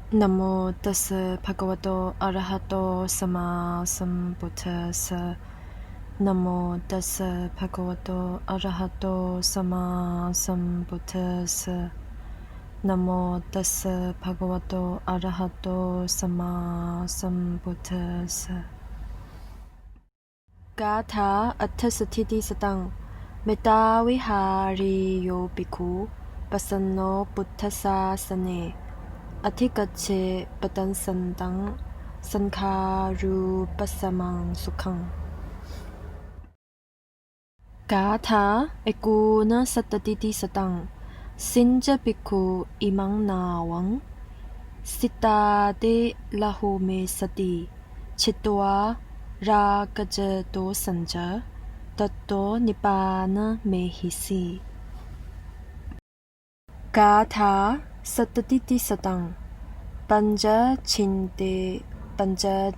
Namo tassa bhagavato arahato sammāsambuddhasa. Namo tassa bhagavato arahato sammāsambuddhasa. Namo tassa bhagavato arahato sammāsambuddhasa. Gatha atthasatiti satang Mettāvihārī yo bhikkhu pasanno buddhasāsane. Adhigacche padaṃ santaṃ saṅkhārūpasamaṃ sukhaṃ. Gatha ekuna satatiti satang Siñca bhikkhu imaṃ nāvaṃ sittā de lahumessati Chetvā rāgañca dosañca tato nibbānamehisi. Gatha satatiti satang Pañca chinde pañca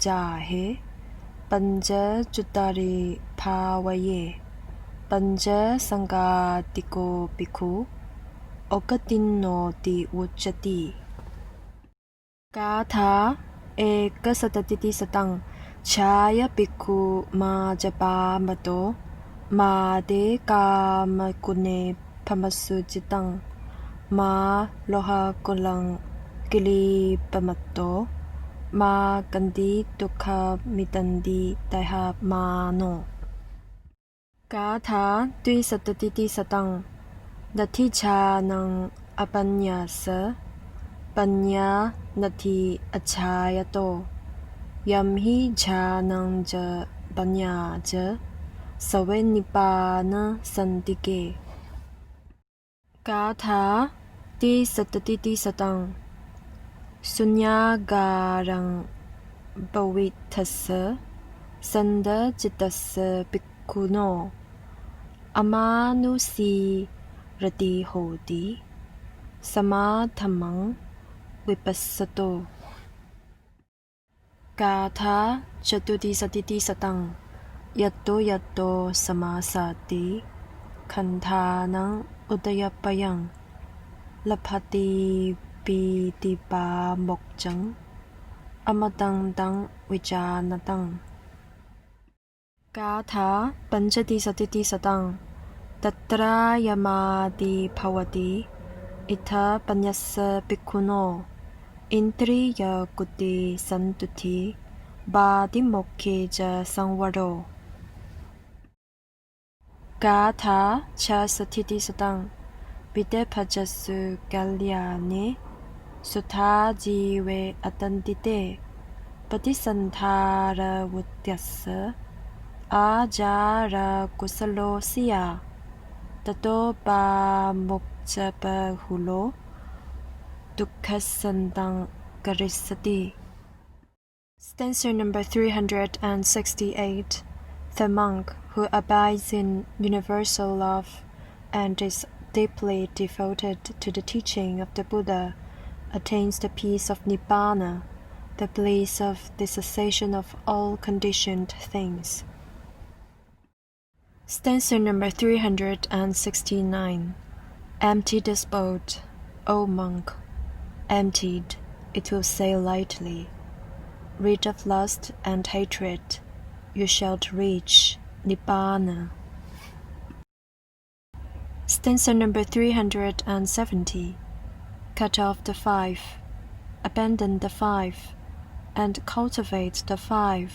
Pañca juttari phāvaye Pañca saṅkhārūpasamaṃ bhikkhu okatinoti uccati. Gatha ekasatatiti satang Chāya bhikkhu bhagavato māde kāmakune pamasujitang mā lohakulang kilipamato mā gandhi dukha mitandi daiha mano. Gatha dvisatatiti satang Nati chānaṃ apanyasa paññā nati acchāyato yamhi chānaṃ ja paññā ja save nibbānasantike. Gatha dvisatatiti satang Suññāgāraṃ bhavitassa sandacitassa bhikkhuno amanusi rati hoti sammāsambuddhasa vipassato. Gatha chaturtisatiti satang yatto sammāsambuddhasati khanthānaṃ udayapayaṃ labhati pītipā mokcaṃ amataṃ vijanataṃ. Gatha panchatisatiti satang Tatra yamādi bhavati itha paññassa bhikkhuno indriya kuti santuti bādi mokhe ja samvaro. Gatha chasatiti satang Videbhajasu kalyāne sutha jive atandite patisantara vutyassa ājāra kusalosya tato pa mokca bahulo dukkhasantaṃ karissati. Stanza number 368. The monk who abides in universal love and is deeply devoted to the teaching of the Buddha attains the peace of nibbāna, the bliss of the cessation of all conditioned things. Stanza number 369. Empty this boat, O monk. Emptied, it will sail lightly. Rid of lust and hatred, you shall reach nibbāna. Stanza number 370. Cut off the five, abandon the five, and cultivate the five.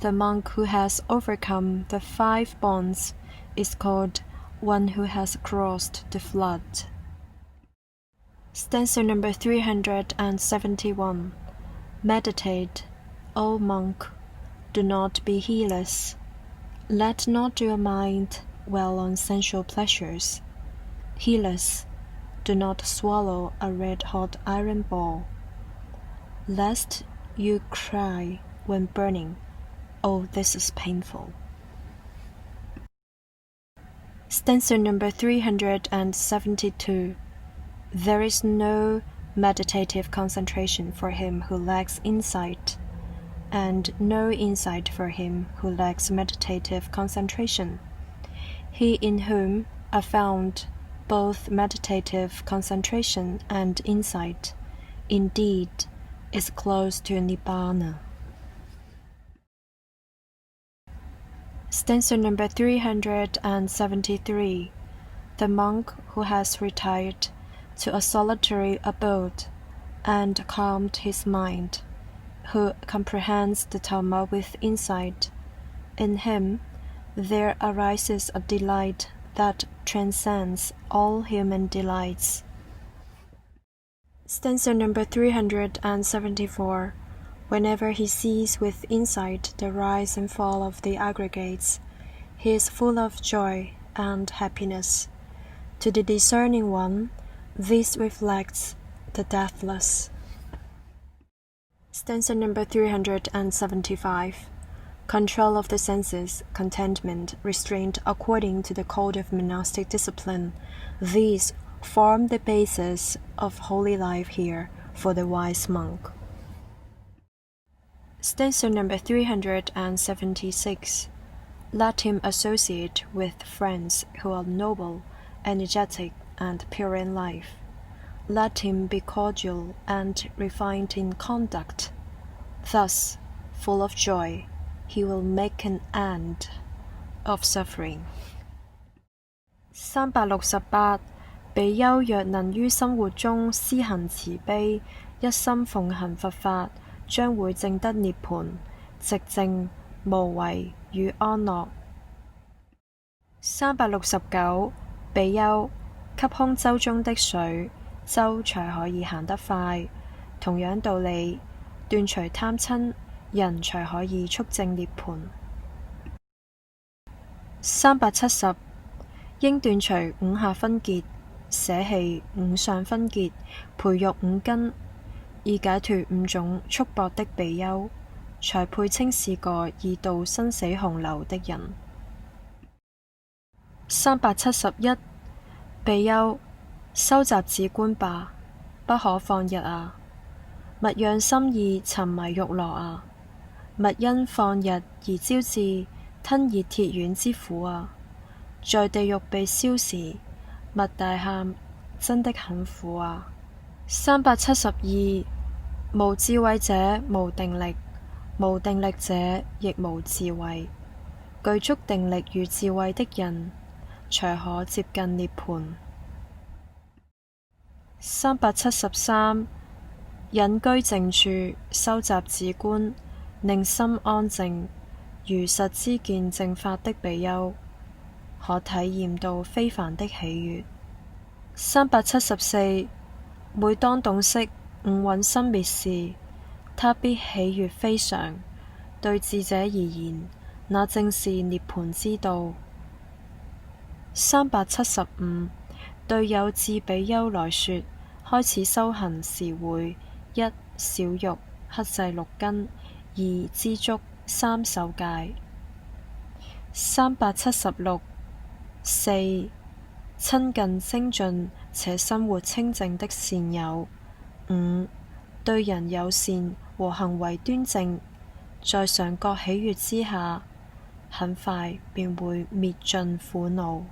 The monk who has overcome the 5 bonds is called one who has crossed the flood. Stanza number 371. Meditate, O monk, do not be heedless. Let not your mind dwell on sensual pleasures. Heedless, do not swallow a red-hot iron ball, lest you cry when burning, "Oh, this is painful." Stanza number 372. There is no meditative concentration for him who lacks insight, and no insight for him who lacks meditative concentration. He in whom are found both meditative concentration and insight indeed, is close to nibbāna. Stanza number 373. The monk who has retired to a solitary abode and calmed his mind, who comprehends the Dhamma with insight, in him there arises a delight that transcends all human delights. Stanza number 374. Whenever he sees with insight the rise and fall of the aggregates, he is full of joy and happiness. To the discerning one, this reflects the deathless. Stanza number 375. Control of the senses, contentment, restraint according to the code of monastic discipline, these form the basis of holy life here for the wise monk. Stanza number 376. Let him associate with friends who are noble, energetic, and pure in life. Let him be cordial and refined in conduct. Thus, full of joy, he will make an end of suffering. 368. 比丘若能於生活中施行慈悲，一心奉行佛法，將會證得涅槃，寂靜無為與安樂。369. 比丘吸空舟中的水，舟才可以行得快。同樣道理，斷除貪嗔，人才可以速證涅槃。370. 應斷除五下分結，捨棄五上分結，培育五根，以解脫五種束縛的比丘，才配稱是個已渡生死洪流的人。371. 比丘收集止觀吧，不可放逸啊！勿讓心意沉迷欲樂啊！勿因放逸而招致吞熱鐵丸之苦啊！在地獄被燒時，勿大喊，真的很苦啊！372. 無智慧者無定力，無定力者亦無智慧。具足定力與智慧的人，才可接近涅槃。373. 隱居靜處，收集止觀，令心安靜，如實知見正法的比丘，可體驗到非凡的喜悅。374. 每當洞悉五蘊生滅時，他必喜悅非常。對智者而言，那正是涅槃之道。375. 對有智比丘來說，開始修行時會一少欲，克制六根；二知足，三守戒。376. 四親近精進且生活清淨的善友。五對人友善和行為端正，在常覺喜悅之下，很快便會滅盡苦惱。